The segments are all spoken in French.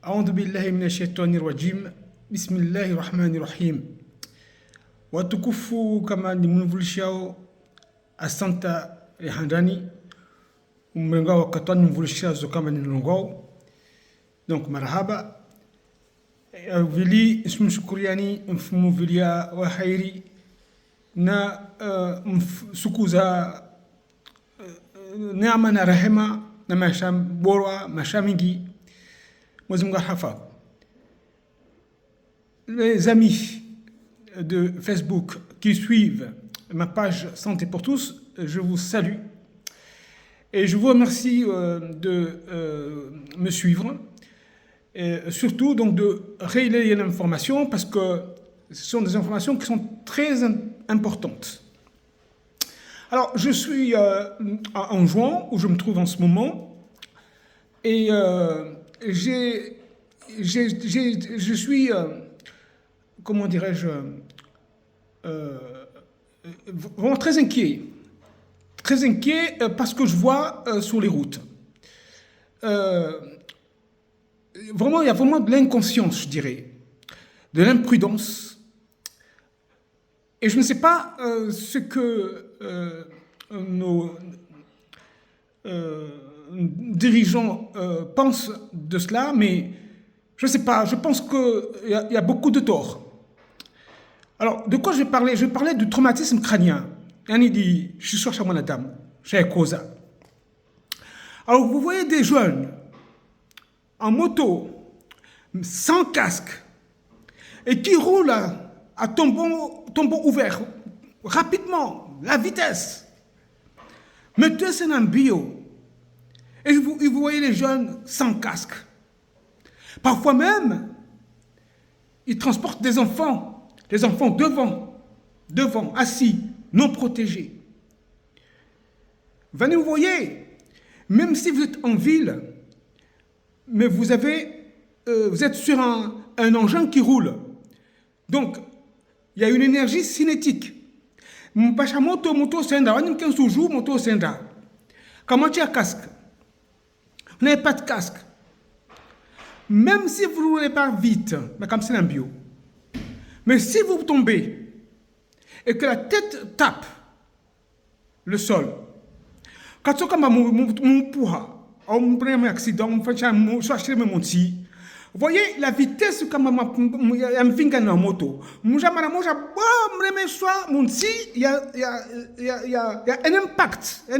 أعوذ بالله من الشيطان الرجيم بسم الله الرحمن الرحيم watukufu kama ni mnivulishao asanta handani umrenga wakatwani mvulishazo kama ni nongao donc marhaba vili mshukuriani mfumuvilia wa hairi na sukuza neema na rehema na maisha bora maisha mingi Mwenyezi Mungu hafadhi. Les amis de Facebook qui suivent ma page Santé pour tous, je vous salue et je vous remercie de me suivre et surtout donc de relayer l'information parce que ce sont des informations qui sont très importantes. Alors je suis en juin où je me trouve en ce moment et je suis, comment dirais-je, vraiment très inquiet parce que je vois sur les routes. Vraiment, il y a vraiment de l'inconscience, je dirais, de l'imprudence. Et je ne sais pas ce que nos dirigeants pensent de cela, mais je ne sais pas, je pense qu'il y a beaucoup de tort. Alors, de quoi je vais parler? Je vais parler du traumatisme crânien. Il dit, je suis sur la dame, chez Koza. Alors, vous voyez des jeunes en moto, sans casque, et qui roulent à tombeau ouvert, rapidement, la vitesse. Mettez ça en bio. Et vous voyez les jeunes sans casque. Parfois même, ils transportent des enfants, les enfants devant, assis, non protégés. Venez, vous voyez, même si vous êtes en ville, mais vous êtes sur un engin qui roule. Donc, il y a une énergie cinétique. Moto senda, moto senda. Comment tu as casque? Vous n'avez pas de casque. Même si vous ne roulez pas vite, comme c'est un bio, mais si vous tombez et que la tête tape le sol, quand vous avez un accident, vous voyez la vitesse comme il y a un finger dans la moto. Il y a un impact. La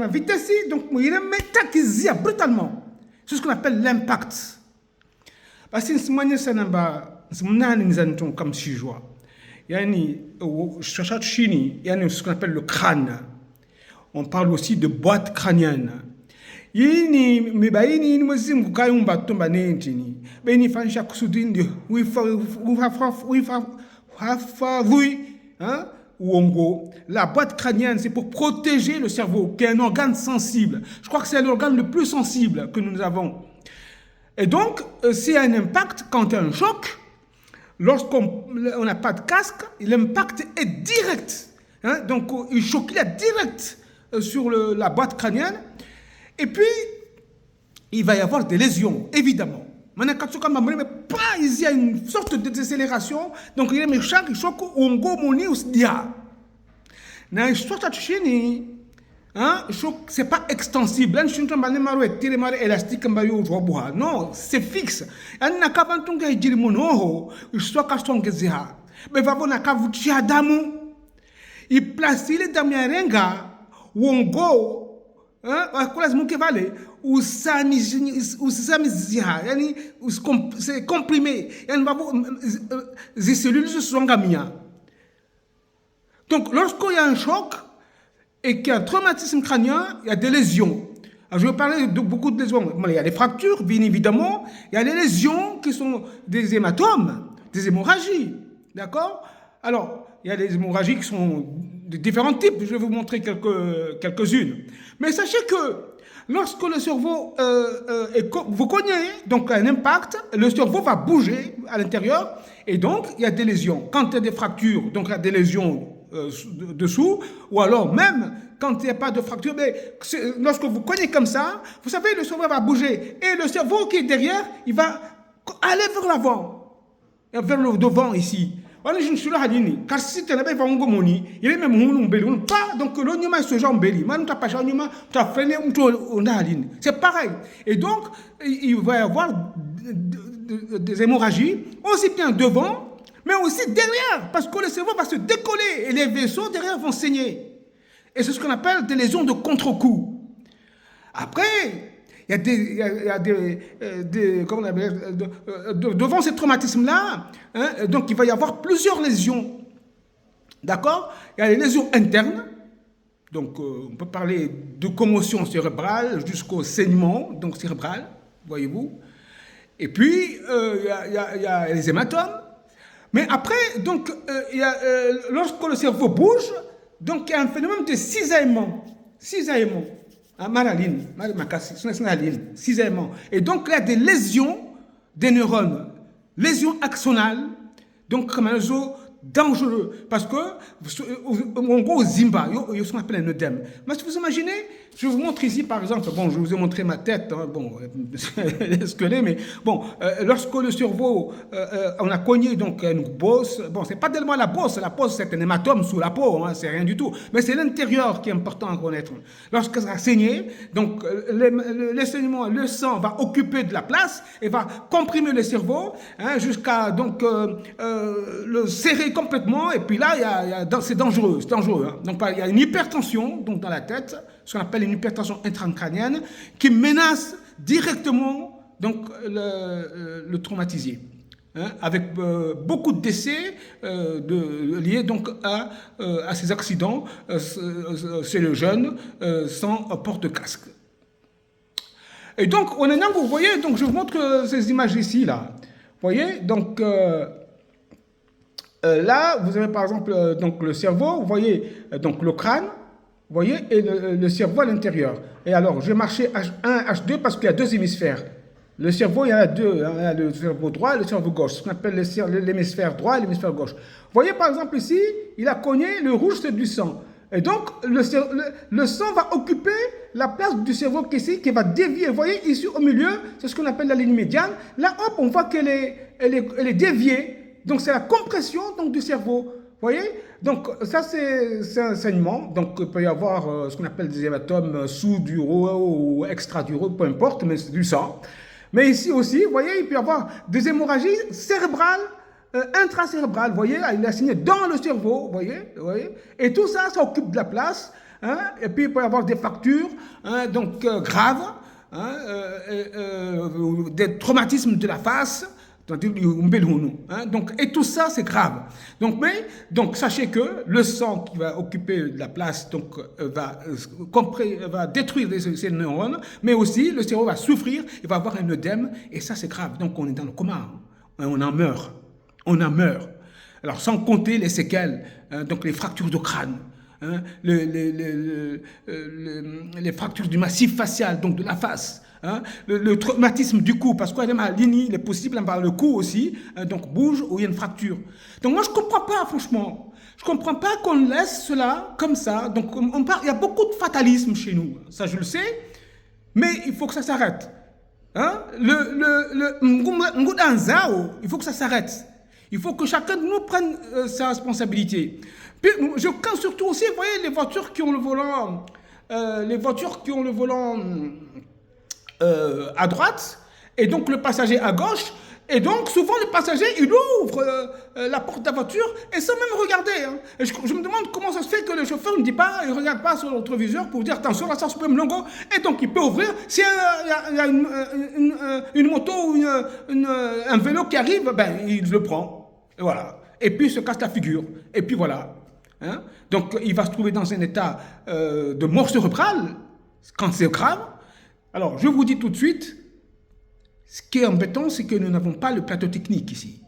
vitesse, donc il y a un brutalement. C'est ce qu'on appelle l'impact. Parce que si on comme si joie. Il y a ce qu'on appelle le crâne. On parle aussi de boîte crânienne. Yini mibaini ni mzimu kayumba tomba nentini beni fanisha kusudindi uongo. La boîte crânienne, c'est pour protéger le cerveau, qui est un organe sensible. Je crois que c'est l'organe le plus sensible que nous avons. Et donc, s'il y a un impact, quand il y a un choc, lorsqu'on n'a pas de casque, l'impact est direct. Donc, il choque direct sur la boîte crânienne. Et puis, il va y avoir des lésions, évidemment. Maintenant, quand il y a une sorte de décélération, donc il y a un choc, c'est pas extensible. Non, c'est fixe. Il place les dames c'est comprimé. Les cellules se sont gaminées. Donc, lorsqu'il y a un choc et qu'il y a un traumatisme crânien, il y a des lésions. Alors, je vais parler de beaucoup de lésions. Il y a des fractures, bien évidemment. Il y a des lésions qui sont des hématomes, des hémorragies. D'accord? Alors, il y a des hémorragies qui sont de différents types. Je vais vous montrer quelques-unes. Mais sachez que lorsque le cerveau vous cognez, donc un impact, le cerveau va bouger à l'intérieur et donc il y a des lésions. Quand il y a des fractures, donc il y a des lésions dessous, ou alors même quand il n'y a pas de fracture, mais lorsque vous cognez comme ça, vous savez, le cerveau va bouger. Et le cerveau qui est derrière, il va aller vers l'avant, vers le devant ici. Je suis là, car si tu n'as pas il est même pas, donc l'onyma ce genre belli, c'est pareil. Et donc, il va y avoir des hémorragies, aussi bien devant, mais aussi derrière, parce que le cerveau va se décoller et les vaisseaux derrière vont saigner. Et c'est ce qu'on appelle des lésions de contre-coup. Après, il y a des comment on appelle, devant ces traumatismes-là, hein, donc il va y avoir plusieurs lésions. D'accord? Il y a les lésions internes. Donc, on peut parler de commotion cérébrale jusqu'au saignement donc cérébral, voyez-vous. Et puis, il y a les hématomes. Mais après, donc, lorsque le cerveau bouge, donc il y a un phénomène de cisaillement. Cisaillement. Malaline, cisaillement. Et donc, il y a des lésions des neurones. Lésions axonales. Donc, comme un réseau dangereux. Parce que, en gros, Zimba, il y a ce qu'on appelle un œdème. Mais si vous imaginez, je vous montre ici, par exemple, bon, je vous ai montré ma tête, hein, bon, squelette, mais bon, lorsque le cerveau, on a cogné donc une bosse, bon, c'est pas tellement la bosse c'est un hématome sous la peau, hein, c'est rien du tout, mais c'est l'intérieur qui est important à connaître. Lorsque ça a saigné, donc le saignement, le sang va occuper de la place et va comprimer le cerveau, hein, jusqu'à donc le serrer complètement, et puis là, c'est dangereux, hein. Donc il y a une hypertension donc dans la tête, ce qu'on appelle une hypertension intracrânienne, qui menace directement donc, le traumatisé, hein, avec beaucoup de décès liés donc, à ces accidents chez le jeune sans porte-casque. Et donc, on est là, vous voyez, donc je vous montre ces images ici, là. Vous voyez, donc là, vous avez par exemple donc, le cerveau, vous voyez donc le crâne, vous voyez, et le cerveau à l'intérieur. Et alors, j'ai marché H1, H2 parce qu'il y a deux hémisphères. Le cerveau, il y en a deux. Hein, il y a le cerveau droit et le cerveau gauche. Ce qu'on appelle l'hémisphère droit et l'hémisphère gauche. Vous voyez, par exemple, ici, il a cogné, le rouge, c'est du sang. Et donc, le sang va occuper la place du cerveau qui va dévier. Vous voyez, ici, au milieu, c'est ce qu'on appelle la ligne médiane. Là, hop, on voit qu'elle est déviée. Donc, c'est la compression donc, du cerveau. Vous voyez? Donc, ça, c'est un saignement. Donc, il peut y avoir ce qu'on appelle des hématomes sous-duraux ou extra-duraux, peu importe, mais c'est du sang. Mais ici aussi, vous voyez, il peut y avoir des hémorragies cérébrales, intracérébrales. Vous voyez, il a saigné dans le cerveau, vous voyez? Et tout ça, ça occupe de la place. Hein, et puis, il peut y avoir des fractures hein, donc, graves, hein, des traumatismes de la face. Hein? Donc, et tout ça, c'est grave. Donc, sachez que le sang qui va occuper la place donc, va détruire ces neurones, mais aussi le cerveau va souffrir, il va avoir un œdème, et ça, c'est grave. Donc, on est dans le coma. Hein? On en meurt. On en meurt. Alors, sans compter les séquelles, hein, donc les fractures de crâne. Hein, les fractures du massif facial, donc de la face. Hein, le traumatisme du cou, parce qu'il est possible par le cou aussi, donc bouge ou il y a une fracture. Donc moi je ne comprends pas, franchement. Je ne comprends pas qu'on laisse cela comme ça. Donc il y a beaucoup de fatalisme chez nous, ça je le sais, mais il faut que ça s'arrête. Hein? Il faut que ça s'arrête. Il faut que chacun de nous prenne sa responsabilité. Puis, je crains surtout aussi, vous voyez, les voitures qui ont le volant, à droite, et donc le passager à gauche, et donc souvent le passager, il ouvre la porte de la voiture, et sans même regarder. Hein. Et je me demande comment ça se fait que le chauffeur ne dit pas, il ne regarde pas sur le rétroviseur pour dire, attention, là, ça se peut me longo, et donc il peut ouvrir. S'il y a une moto ou un vélo qui arrive, ben, il le prend, et voilà. Et puis il se casse la figure, et puis voilà. Hein? Donc il va se trouver dans un état de mort cérébrale quand c'est grave. Alors je vous dis tout de suite, ce qui est embêtant, c'est que nous n'avons pas le plateau technique ici.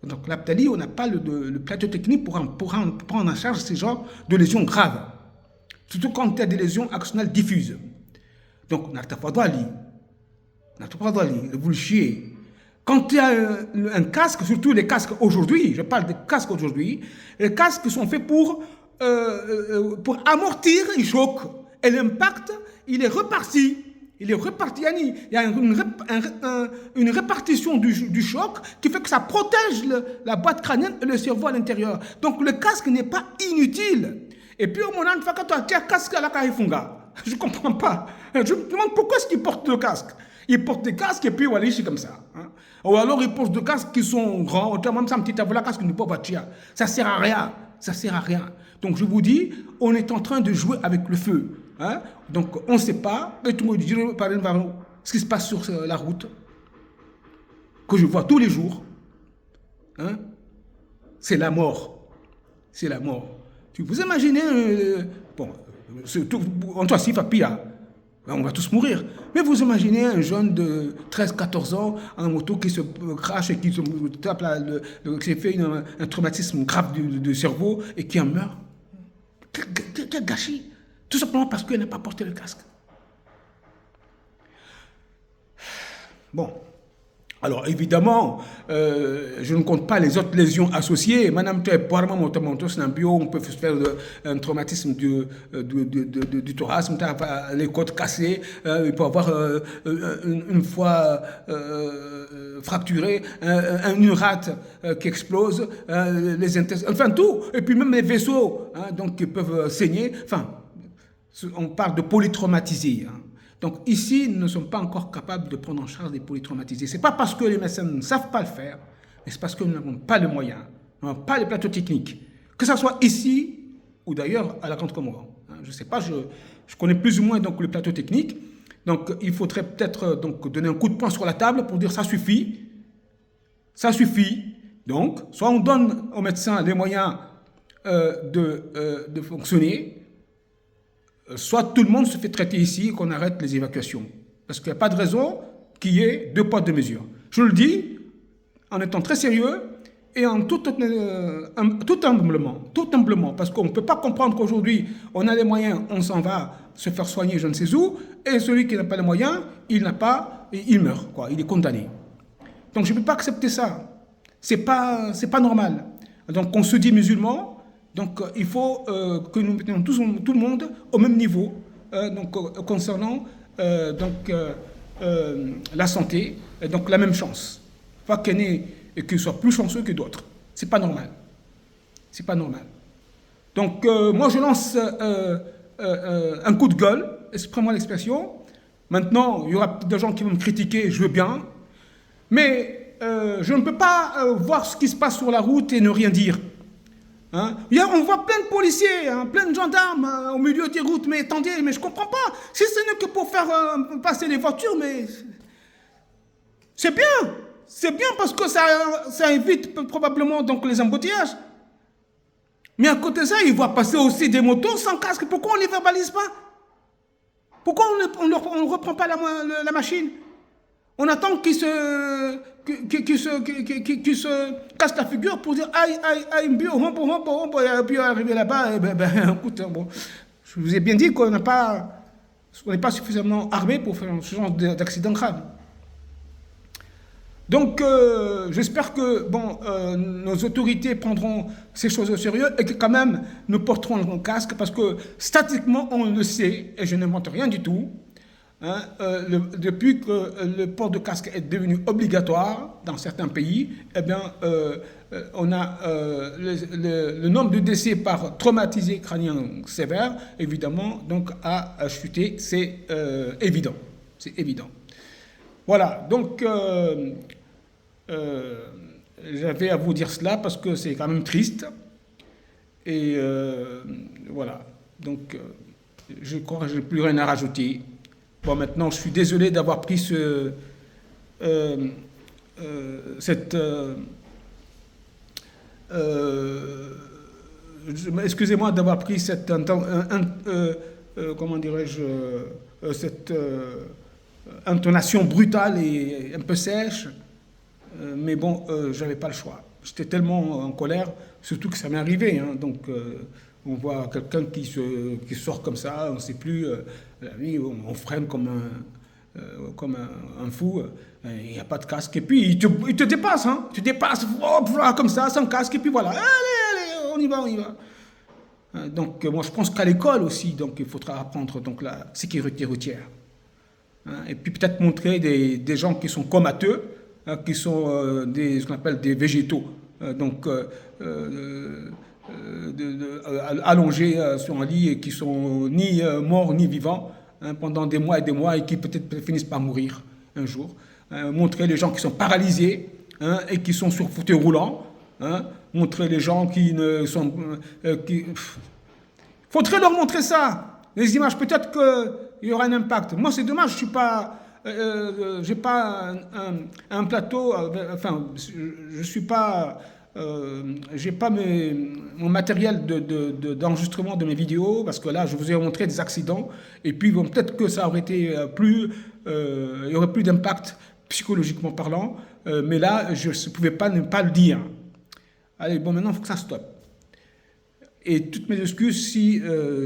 Donc l'Aptali, on n'a pas le plateau technique pour prendre en charge ces genres de lésions graves. Surtout quand il y a des lésions axonales diffuses. Donc vous le chiez. Quand il y a un casque, surtout les casques aujourd'hui, je parle des casques aujourd'hui, les casques sont faits pour pour amortir le choc. Et l'impact, il est reparti. Il est reparti. Il y a une répartition du choc qui fait que ça protège la boîte crânienne et le cerveau à l'intérieur. Donc le casque n'est pas inutile. Et puis au moment où tu as un casque à la Kaifunga, je ne comprends pas. Je me demande pourquoi est-ce qu'il porte le casque. Il porte des casques et puis voilà, c'est comme ça. Hein. Ou alors il porte des casques qui sont grands. Même ça, un petit casque ne peut pas tirer. Ça ne sert à rien. Ça ne sert à rien. Donc je vous dis, on est en train de jouer avec le feu. Hein? Donc on ne sait pas. Et tout le monde dit, ce qui se passe sur la route, que je vois tous les jours, hein? C'est la mort. C'est la mort. Vous imaginez, bon, en toi, si Fapia, on va tous mourir. Mais vous imaginez un jeune de 13-14 ans en moto qui se crache et qui se tape qui fait un traumatisme grave du cerveau et qui en meurt. Quel gâchis. Tout simplement parce qu'il n'a pas porté le casque. Bon. Alors évidemment, je ne compte pas les autres lésions associées. Madame, on peut faire un traumatisme du thorax, les côtes cassées, il peut avoir une fois fracturée, une rate qui explose, les intestins, enfin tout. Et puis même les vaisseaux, hein, donc qui peuvent saigner. Enfin, on parle de polytraumatisés. Hein. Donc ici, nous ne sommes pas encore capables de prendre en charge des polytraumatisés. Ce n'est pas parce que les médecins ne savent pas le faire, mais c'est parce que nous n'avons pas les moyens, nous n'avons pas les plateaux techniques. Que ce soit ici ou d'ailleurs à la Grande Comore. Je ne sais pas, je connais plus ou moins donc, le plateau technique. Donc il faudrait peut-être donner un coup de poing sur la table pour dire ça suffit. Ça suffit. Donc, soit on donne aux médecins les moyens de fonctionner, soit tout le monde se fait traiter ici et qu'on arrête les évacuations. Parce qu'il n'y a pas de raison qu'il y ait deux poids, deux mesures. Je le dis en étant très sérieux et en tout humblement. Parce qu'on ne peut pas comprendre qu'aujourd'hui, on a les moyens, on s'en va se faire soigner je ne sais où, et celui qui n'a pas les moyens, il meurt, quoi, il est condamné. Donc je ne peux pas accepter ça. C'est pas normal. Donc on se dit musulman. Donc, il faut que nous mettions tout le monde au même niveau concernant la santé, donc la même chance. Pas qu'il y en ait et qu'il soit plus chanceux que d'autres. C'est pas normal. C'est pas normal. Donc, moi, je lance un coup de gueule, exprime-moi l'expression. Maintenant, il y aura des gens qui vont me critiquer, je veux bien. Mais je ne peux pas voir ce qui se passe sur la route et ne rien dire. Hein? On voit plein de policiers, hein, plein de gendarmes au milieu des routes, mais attendez, mais je ne comprends pas. Si ce n'est que pour faire passer les voitures, mais c'est bien. C'est bien parce que ça évite probablement donc, les embouteillages. Mais à côté de ça, ils voient passer aussi des motos sans casque. Pourquoi on ne les verbalise pas? Pourquoi on ne reprend pas la machine? On attend qu'ils se cassent la figure pour dire aïe, et puis arriver là-bas, écoute, bon, je vous ai bien dit qu'on n'est pas suffisamment armé pour faire ce genre d'accident grave. Donc, j'espère que nos autorités prendront ces choses au sérieux et que quand même nous porterons le casque parce que statistiquement, on le sait, et je n'invente rien du tout. Hein, depuis que le port de casque est devenu obligatoire dans certains pays, eh bien, on a le nombre de décès par traumatisé crânien sévère, évidemment, donc a chuté, c'est évident. C'est évident. Voilà, donc j'avais à vous dire cela parce que c'est quand même triste. Et voilà, donc je crois que je n'ai plus rien à rajouter. Bon, maintenant, je suis désolé d'avoir pris excusez-moi d'avoir pris cette comment dirais-je, cette intonation brutale et un peu sèche, mais bon, j'avais pas le choix. J'étais tellement en colère, surtout que ça m'est arrivé, hein, donc on voit quelqu'un qui sort comme ça, on ne sait plus, on freine comme un fou, il n'y a pas de casque, et puis il te dépasse, hein, tu dépasses comme ça, sans casque, et puis voilà, allez, on y va. Donc, moi, je pense qu'à l'école aussi, donc, il faudra apprendre donc, la sécurité routière. Et puis peut-être montrer des gens qui sont comateux, qui sont ce qu'on appelle des végétaux, donc allongés sur un lit et qui sont ni morts ni vivants pendant des mois et des mois et qui peut-être finissent par mourir un jour. Montrer les gens qui sont paralysés et qui sont sur fauteuil roulant. Montrer les gens qui ne sont... faudrait leur montrer ça. Les images, peut-être qu'il y aura un impact. Moi, c'est dommage, je suis pas... j'ai pas un plateau... enfin, je suis pas... j'ai pas mon matériel d'enregistrement de mes vidéos parce que là, je vous ai montré des accidents et puis bon, peut-être que ça aurait été plus... il y aurait plus d'impact psychologiquement parlant, mais là, je ne pouvais pas ne pas le dire. Allez, bon, maintenant, il faut que ça stoppe. Et toutes mes excuses si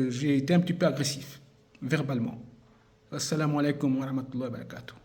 j'ai été un petit peu agressif, verbalement. Assalamu alaikum wa rahmatullahi wa barakatuh.